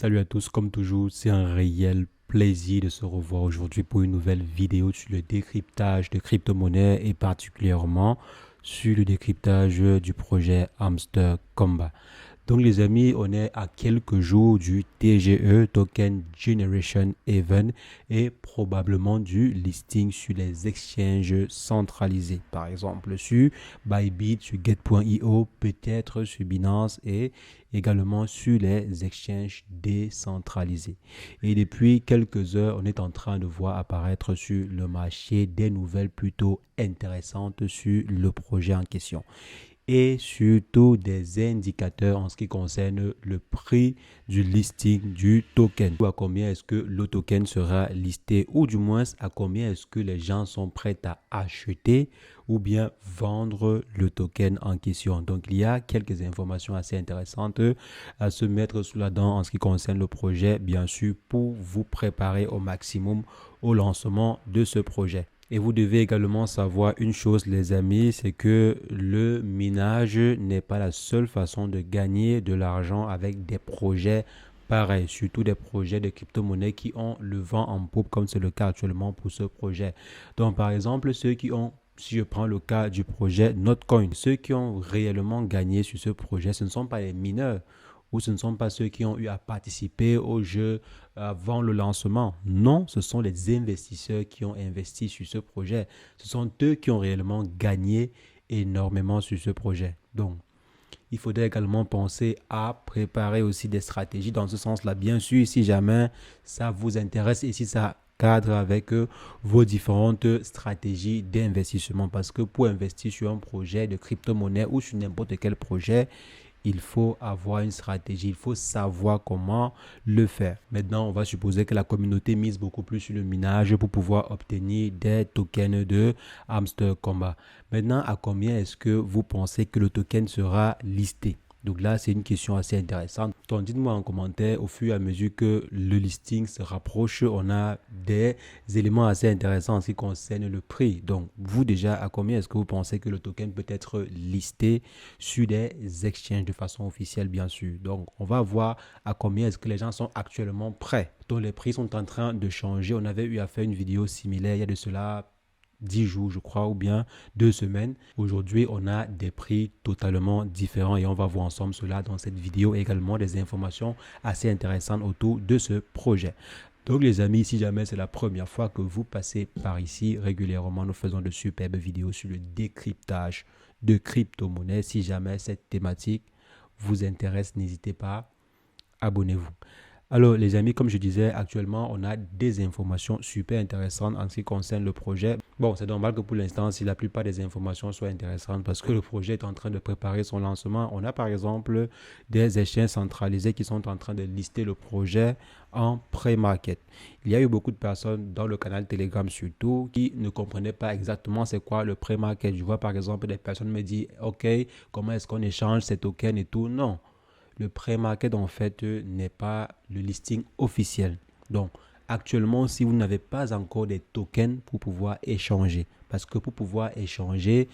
Salut à tous, comme toujours, c'est un réel plaisir de se revoir aujourd'hui pour une nouvelle vidéo sur le décryptage de crypto-monnaies et particulièrement sur le décryptage du projet Hamster Combat. Donc les amis, on est à quelques jours du TGE, Token Generation Event, et probablement du listing sur les exchanges centralisés. Par exemple sur Bybit, sur Get.io, peut-être sur Binance et également sur les exchanges décentralisés. Et depuis quelques heures, on est en train de voir apparaître sur le marché des nouvelles plutôt intéressantes sur le projet en question et surtout des indicateurs en ce qui concerne le prix du listing du token. À combien est-ce que le token sera listé ou du moins à combien est-ce que les gens sont prêts à acheter ou bien vendre le token en question. Donc il y a quelques informations assez intéressantes à se mettre sous la dent en ce qui concerne le projet, bien sûr, pour vous préparer au maximum au lancement de ce projet. Et vous devez également savoir une chose, les amis, c'est que le minage n'est pas la seule façon de gagner de l'argent avec des projets pareils, surtout des projets de crypto-monnaies qui ont le vent en poupe, comme c'est le cas actuellement pour ce projet. Donc, par exemple, ceux qui ont si je prends le cas du projet Notcoin, ceux qui ont réellement gagné sur ce projet, ce ne sont pas les mineurs ou ce ne sont pas ceux qui ont eu à participer au jeu avant le lancement. Non, ce sont les investisseurs qui ont investi sur ce projet. Ce sont eux qui ont réellement gagné énormément sur ce projet. Donc, il faudrait également penser à préparer aussi des stratégies dans ce sens-là. Bien sûr, si jamais ça vous intéresse et si ça cadre avec vos différentes stratégies d'investissement. Parce que pour investir sur un projet de crypto-monnaie ou sur n'importe quel projet, il faut avoir une stratégie, il faut savoir comment le faire. Maintenant, on va supposer que la communauté mise beaucoup plus sur le minage pour pouvoir obtenir des tokens de Hamster Combat. Maintenant, à combien est-ce que vous pensez que le token sera listé? Donc là, c'est une question assez intéressante. Donc, dites-moi en commentaire, au fur et à mesure que le listing se rapproche, on a des éléments assez intéressants en ce qui concerne le prix. Donc, vous déjà, à combien est-ce que vous pensez que le token peut être listé sur des exchanges de façon officielle, bien sûr. Donc, on va voir à combien est-ce que les gens sont actuellement prêts. Donc, les prix sont en train de changer. On avait eu à faire une vidéo similaire il y a de cela 10 jours, je crois, ou bien 2 semaines. Aujourd'hui, on a des prix totalement différents et on va voir ensemble cela dans cette vidéo et également des informations assez intéressantes autour de ce projet. Donc les amis, si jamais c'est la première fois que vous passez par ici, régulièrement nous faisons de superbes vidéos sur le décryptage de crypto-monnaies. Si jamais cette thématique vous intéresse, n'hésitez pas, abonnez-vous. Alors les amis, comme je disais, actuellement, on a des informations super intéressantes en ce qui concerne le projet. Bon, c'est normal que pour l'instant, si la plupart des informations soient intéressantes parce que le projet est en train de préparer son lancement. On a par exemple des échanges centralisés qui sont en train de lister le projet en pré-market. Il y a eu beaucoup de personnes dans le canal Telegram surtout qui ne comprenaient pas exactement c'est quoi le pré-market. Je vois par exemple des personnes me disent, OK, comment est-ce qu'on échange ces tokens et tout. Non. Le pré-market, en fait, n'est pas le listing officiel. Donc, actuellement, si vous n'avez pas encore des tokens pour pouvoir échanger, parce que pour pouvoir échanger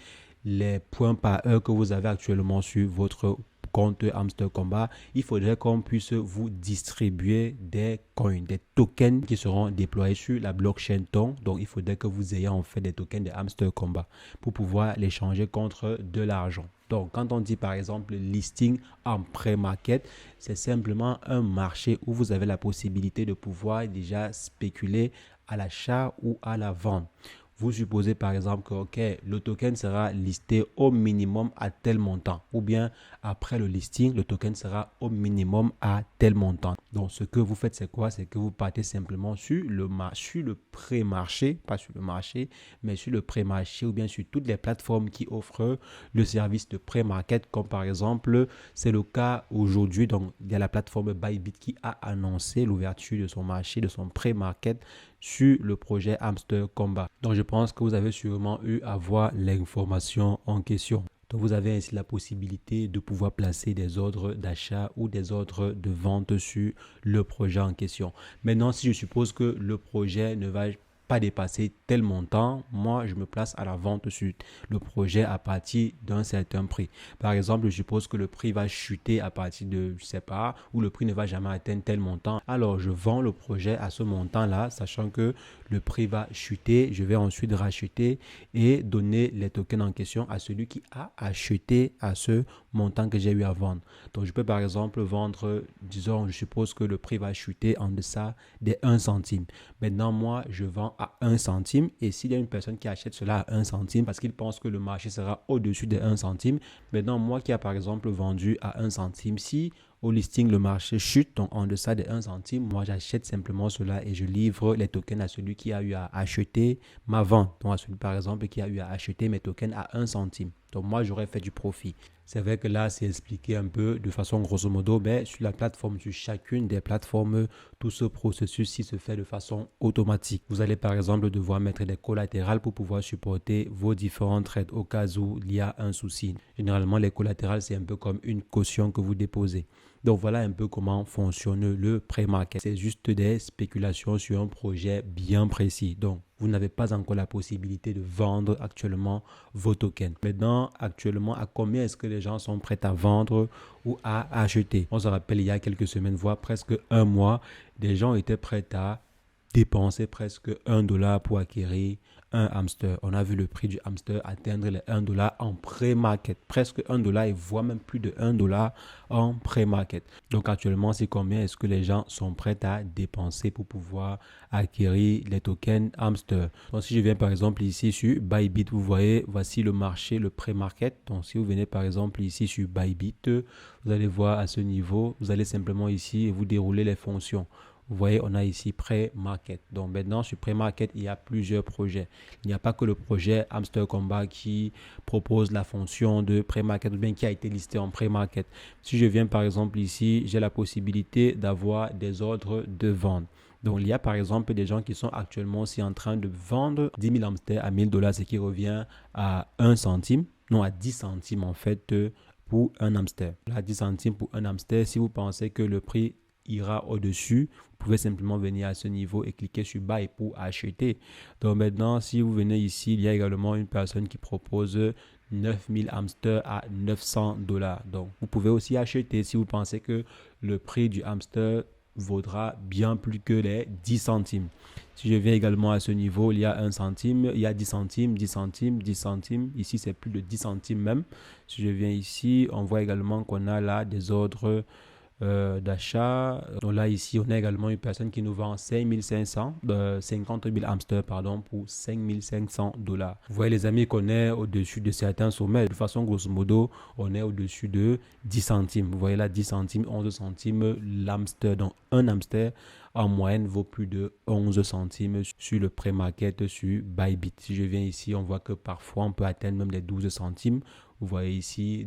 les points par heure que vous avez actuellement sur votre compte Hamster Combat, il faudrait qu'on puisse vous distribuer des coins, des tokens qui seront déployés sur la blockchain Ton. Donc, il faudrait que vous ayez en fait des tokens de Hamster Combat pour pouvoir l'échanger contre de l'argent. Donc, quand on dit par exemple listing en pré-market, c'est simplement un marché où vous avez la possibilité de pouvoir déjà spéculer à l'achat ou à la vente. Vous supposez par exemple que okay, le token sera listé au minimum à tel montant ou bien après le listing, le token sera au minimum à tel montant. Donc, ce que vous faites, c'est quoi? C'est que vous partez simplement sur le pré-marché, pas sur le marché, mais sur le pré-marché ou bien sur toutes les plateformes qui offrent le service de pré-market, comme par exemple, c'est le cas aujourd'hui. Donc, il y a la plateforme Bybit qui a annoncé l'ouverture de son marché, de son pré-market sur le projet Hamster Combat. Donc, je pense que vous avez sûrement eu à voir l'information en question. Donc, vous avez ainsi la possibilité de pouvoir placer des ordres d'achat ou des ordres de vente sur le projet en question. Maintenant, si je suppose que le projet ne va pas dépasser tel montant, moi, je me place à la vente sur le projet à partir d'un certain prix. Par exemple, je suppose que le prix va chuter à partir de, je sais pas, ou le prix ne va jamais atteindre tel montant. Alors, je vends le projet à ce montant-là, sachant que le prix va chuter. Je vais ensuite racheter et donner les tokens en question à celui qui a acheté à ce montant que j'ai eu à vendre. Donc, je peux par exemple vendre, disons, je suppose que le prix va chuter en deçà des 1 centime. Maintenant, moi, je vends à 1 centime et s'il y a une personne qui achète cela à 1 centime parce qu'il pense que le marché sera au-dessus des 1 centime, maintenant, moi qui a par exemple vendu à 1 centime, si au listing le marché chute, donc en deçà des 1 centime, moi j'achète simplement cela et je livre les tokens à celui qui a eu à acheter ma vente, donc à celui par exemple qui a eu à acheter mes tokens à 1 centime. Donc moi j'aurais fait du profit. C'est vrai que là, c'est expliqué un peu de façon grosso modo, mais sur la plateforme, sur chacune des plateformes, tout ce processus-ci se fait de façon automatique. Vous allez par exemple devoir mettre des collatérales pour pouvoir supporter vos différents trades au cas où il y a un souci. Généralement, les collatérales, c'est un peu comme une caution que vous déposez. Donc voilà un peu comment fonctionne le pré-market. C'est juste des spéculations sur un projet bien précis. Donc vous n'avez pas encore la possibilité de vendre actuellement vos tokens. Maintenant, actuellement, à combien est-ce que les gens sont prêts à vendre ou à acheter? On se rappelle, il y a quelques semaines, voire presque un mois, des gens étaient prêts à dépenser presque $1 pour acquérir un hamster. On a vu le prix du hamster atteindre les $1 en pré-market. Presque $1 et voire même plus de $1 en pré-market. Donc actuellement, c'est combien est-ce que les gens sont prêts à dépenser pour pouvoir acquérir les tokens hamster. Donc si je viens par exemple ici sur Bybit, vous voyez, voici le marché, le pré-market. Donc si vous venez par exemple ici sur Bybit, vous allez voir à ce niveau, vous allez simplement ici et vous dérouler les fonctions. Vous voyez, on a ici pré-market. Donc maintenant, sur pré-market, il y a plusieurs projets. Il n'y a pas que le projet Hamster Combat qui propose la fonction de pré-market ou bien qui a été listé en pré-market. Si je viens par exemple ici, j'ai la possibilité d'avoir des ordres de vente. Donc, il y a par exemple des gens qui sont actuellement aussi en train de vendre 10 000 hamsters à $1,000, ce qui revient à 1 centime, non à 10 centimes en fait pour un hamster. Là, 10 centimes pour un hamster, si vous pensez que le prix ira au-dessus, vous pouvez simplement venir à ce niveau et cliquer sur Buy pour acheter. Donc maintenant, si vous venez ici, il y a également une personne qui propose 9000 hamsters à $900. Donc vous pouvez aussi acheter si vous pensez que le prix du hamster vaudra bien plus que les 10 centimes. Si je viens également à ce niveau, il y a 1 centime, il y a 10 centimes, 10 centimes, 10 centimes. Ici, c'est plus de 10 centimes même. Si je viens ici, on voit également qu'on a là des ordres d'achat. Donc là, ici, on a également une personne qui nous vend 5500, 50 000 hamsters, pardon, pour $5,500. Vous voyez, les amis, qu'on est au-dessus de certains sommets. De façon, grosso modo, on est au-dessus de 10 centimes. Vous voyez là, 10 centimes, 11 centimes, l'hamster. Donc, un hamster, en moyenne, vaut plus de 11 centimes sur le pré-market sur Bybit. Si je viens ici, on voit que parfois, on peut atteindre même les 12 centimes. Vous voyez ici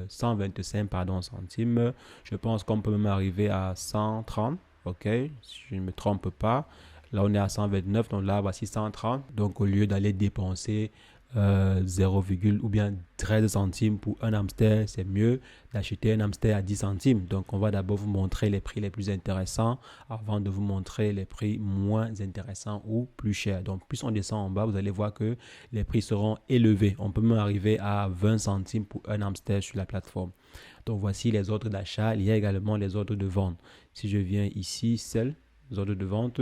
125 centimes. Je pense qu'on peut même arriver à 130. OK, si je ne me trompe pas. Là, on est à 129. Donc là, voici 130. Donc, au lieu d'aller dépenser 0, ou bien 13 centimes pour un hamster, c'est mieux d'acheter un hamster à 10 centimes. Donc, on va d'abord vous montrer les prix les plus intéressants avant de vous montrer les prix moins intéressants ou plus chers. Donc, plus on descend en bas, vous allez voir que les prix seront élevés. On peut même arriver à 20 centimes pour un hamster sur la plateforme. Donc, voici les ordres d'achat. Il y a également les ordres de vente. Si je viens ici, les ordres de vente.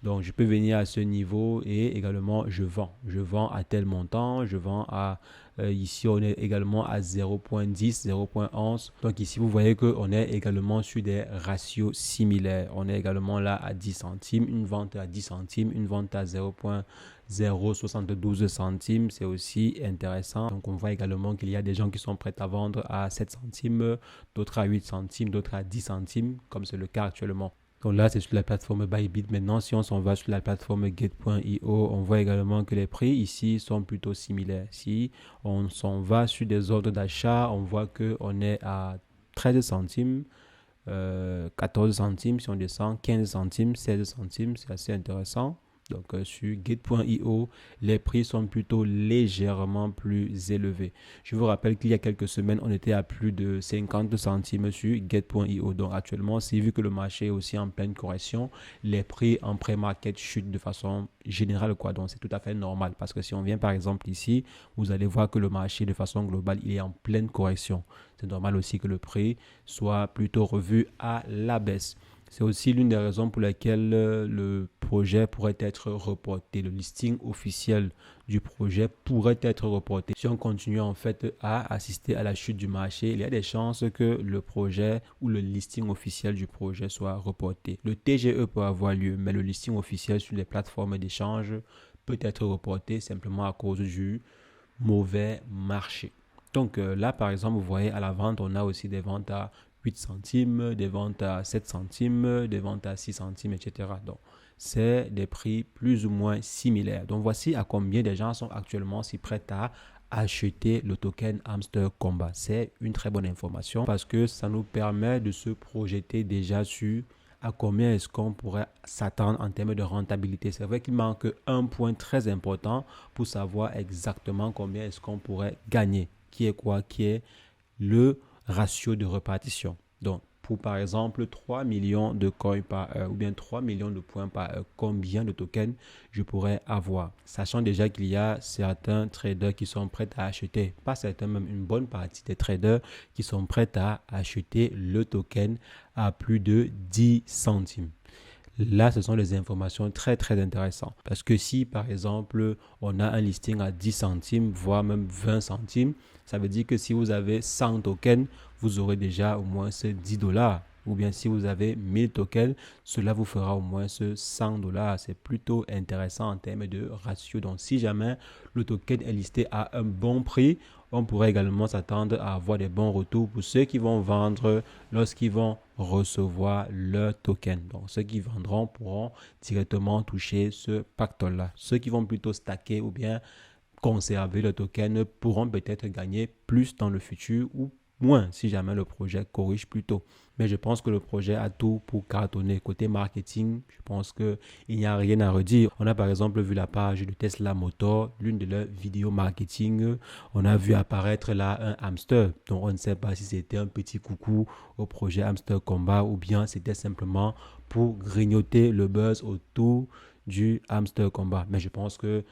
Donc, je peux venir à ce niveau et également, je vends. Je vends à tel montant. Je vends à... ici, on est également à 0.10, 0.11. Donc, ici, vous voyez qu'on est également sur des ratios similaires. On est également là à 10 centimes. Une vente à 10 centimes. Une vente à 0.072 centimes. C'est aussi intéressant. Donc, on voit également qu'il y a des gens qui sont prêts à vendre à 7 centimes, d'autres à 8 centimes, d'autres à 10 centimes, comme c'est le cas actuellement. Donc là, c'est sur la plateforme Bybit. Maintenant, si on s'en va sur la plateforme Get.io, on voit également que les prix ici sont plutôt similaires. Si on s'en va sur des ordres d'achat, on voit qu'on est à 13 centimes, 14 centimes si on descend, 15 centimes, 16 centimes, c'est assez intéressant. Donc sur Gate.io, les prix sont plutôt légèrement plus élevés. Je vous rappelle qu'il y a quelques semaines, on était à plus de 50 centimes sur Gate.io. Donc actuellement, c'est vu que le marché est aussi en pleine correction, les prix en pré-market chutent de façon générale, quoi. Donc c'est tout à fait normal parce que si on vient par exemple ici, vous allez voir que le marché de façon globale, il est en pleine correction. C'est normal aussi que le prix soit plutôt revu à la baisse. C'est aussi l'une des raisons pour lesquelles le projet pourrait être reporté. Le listing officiel du projet pourrait être reporté. Si on continue en fait à assister à la chute du marché, il y a des chances que le projet ou le listing officiel du projet soit reporté. Le TGE peut avoir lieu, mais le listing officiel sur les plateformes d'échange peut être reporté simplement à cause du mauvais marché. Donc là, par exemple, vous voyez à la vente, on a aussi des ventes à 8 centimes, des ventes à 7 centimes, des ventes à 6 centimes, etc. Donc, c'est des prix plus ou moins similaires. Donc, voici à combien des gens sont actuellement si prêts à acheter le token Hamster Combat. C'est une très bonne information parce que ça nous permet de se projeter déjà sur à combien est-ce qu'on pourrait s'attendre en termes de rentabilité. C'est vrai qu'il manque un point très important pour savoir exactement combien est-ce qu'on pourrait gagner. Qui est quoi? Qui est le ratio de répartition. Donc, pour par exemple 3 millions de coins par heure ou bien 3 millions de points par heure, combien de tokens je pourrais avoir? Sachant déjà qu'il y a certains traders qui sont prêts à acheter, pas certains, même une bonne partie des traders qui sont prêts à acheter le token à plus de 10 centimes. Là, ce sont des informations très, très intéressantes. Parce que si, par exemple, on a un listing à 10 centimes, voire même 20 centimes, ça veut dire que si vous avez 100 tokens, vous aurez déjà au moins ce 10 dollars. Ou bien si vous avez 1000 tokens, cela vous fera au moins ce 100 dollars. C'est plutôt intéressant en termes de ratio. Donc, si jamais le token est listé à un bon prix, on pourrait également s'attendre à avoir des bons retours pour ceux qui vont vendre lorsqu'ils vont recevoir leur token. Donc, ceux qui vendront pourront directement toucher ce pactole-là. Ceux qui vont plutôt stacker ou bien conserver le token pourront peut-être gagner plus dans le futur ou moins si jamais le projet corrige plus tôt. Mais je pense que le projet a tout pour cartonner. Côté marketing, je pense qu'il n'y a rien à redire. On a par exemple vu la page de Tesla Motor, l'une de leurs vidéos marketing. On a vu apparaître là un hamster. Donc on ne sait pas si c'était un petit coucou au projet Hamster Combat ou bien c'était simplement pour grignoter le buzz autour du Hamster Combat. Mais je pense que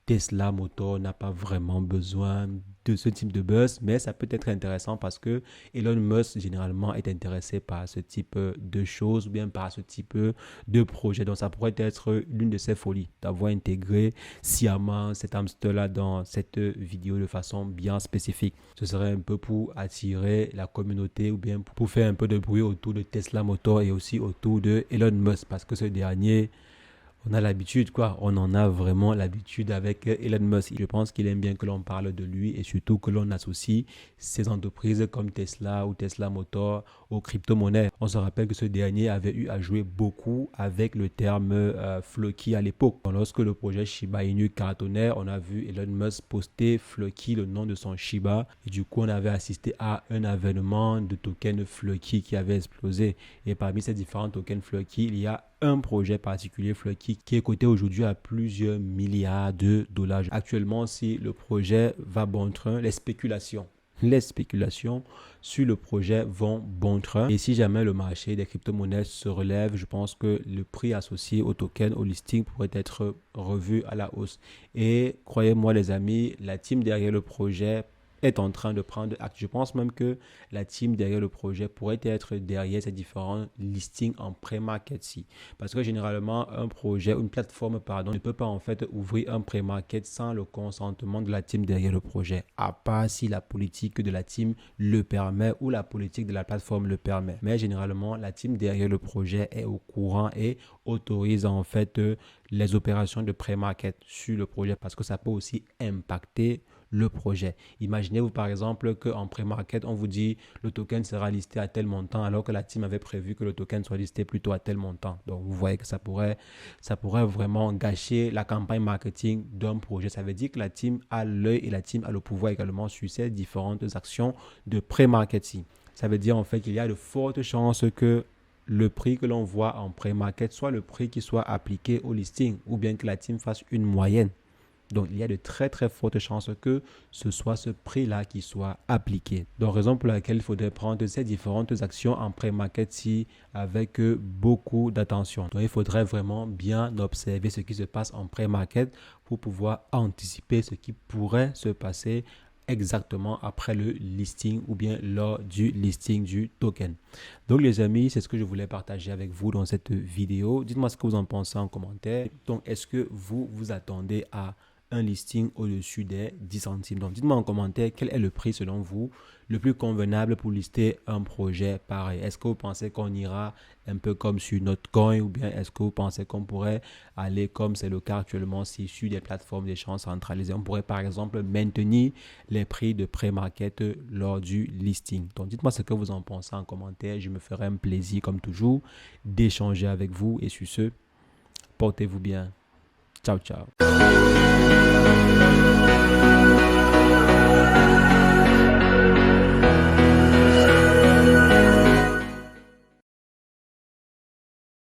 Tesla Motor n'a pas vraiment besoin de ce type de buzz, mais ça peut être intéressant parce que Elon Musk généralement est intéressé par ce type de choses ou bien par ce type de projet. Donc ça pourrait être l'une de ses folies d'avoir intégré sciemment cet hamster-là dans cette vidéo de façon bien spécifique. Ce serait un peu pour attirer la communauté ou bien pour faire un peu de bruit autour de Tesla Motor et aussi autour de Elon Musk parce que ce dernier, on a l'habitude, quoi. On en a vraiment l'habitude avec Elon Musk. Je pense qu'il aime bien que l'on parle de lui et surtout que l'on associe ces entreprises comme Tesla ou Tesla Motor aux crypto-monnaies. On se rappelle que ce dernier avait eu à jouer beaucoup avec le terme Floki à l'époque. Lorsque le projet Shiba Inu cartonnait, on a vu Elon Musk poster Floki, le nom de son Shiba. Et du coup, on avait assisté à un avènement de tokens Floki qui avait explosé. Et parmi ces différents tokens Floki, il y a un projet particulier Floki qui est coté aujourd'hui à plusieurs milliards de dollars. Actuellement, si le projet va bon train, les spéculations sur le projet vont bon train. Et si jamais le marché des crypto-monnaies se relève, je pense que le prix associé au token, au listing pourrait être revu à la hausse. Et croyez-moi les amis, la team derrière le projet est en train de prendre acte. Je pense même que la team derrière le projet pourrait être derrière ces différents listings en pré-market. Parce que généralement, un projet, une plateforme, pardon, ne peut pas en fait ouvrir un pré-market sans le consentement de la team derrière le projet, à part si la politique de la team le permet ou la politique de la plateforme le permet. Mais généralement, la team derrière le projet est au courant et autorise en fait les opérations de pré-market sur le projet parce que ça peut aussi impacter le projet. Imaginez-vous par exemple qu'en pré-market, on vous dit le token sera listé à tel montant alors que la team avait prévu que le token soit listé plutôt à tel montant. Donc vous voyez que ça pourrait vraiment gâcher la campagne marketing d'un projet. Ça veut dire que la team a l'œil et la team a le pouvoir également sur ces différentes actions de pré-marketing. Ça veut dire en fait qu'il y a de fortes chances que le prix que l'on voit en pré-market soit le prix qui soit appliqué au listing ou bien que la team fasse une moyenne. Donc, il y a de très très fortes chances que ce soit ce prix-là qui soit appliqué. Donc, raison pour laquelle il faudrait prendre ces différentes actions en pré-market avec beaucoup d'attention. Donc, il faudrait vraiment bien observer ce qui se passe en pré-market pour pouvoir anticiper ce qui pourrait se passer exactement après le listing ou bien lors du listing du token. Donc les amis, c'est ce que je voulais partager avec vous dans cette vidéo. Dites-moi ce que vous en pensez en commentaire. Donc est-ce que vous vous attendez à un listing au-dessus des 10 centimes? Donc dites-moi en commentaire quel est le prix selon vous le plus convenable pour lister un projet pareil. Est-ce que vous pensez qu'on ira un peu comme sur Notcoin ou bien est-ce que vous pensez qu'on pourrait aller comme c'est le cas actuellement sur des plateformes d'échange centralisées? On pourrait par exemple maintenir les prix de pré-market lors du listing. Donc dites-moi ce que vous en pensez en commentaire. Je me ferai un plaisir comme toujours d'échanger avec vous et sur ce, portez-vous bien. Ciao, ciao.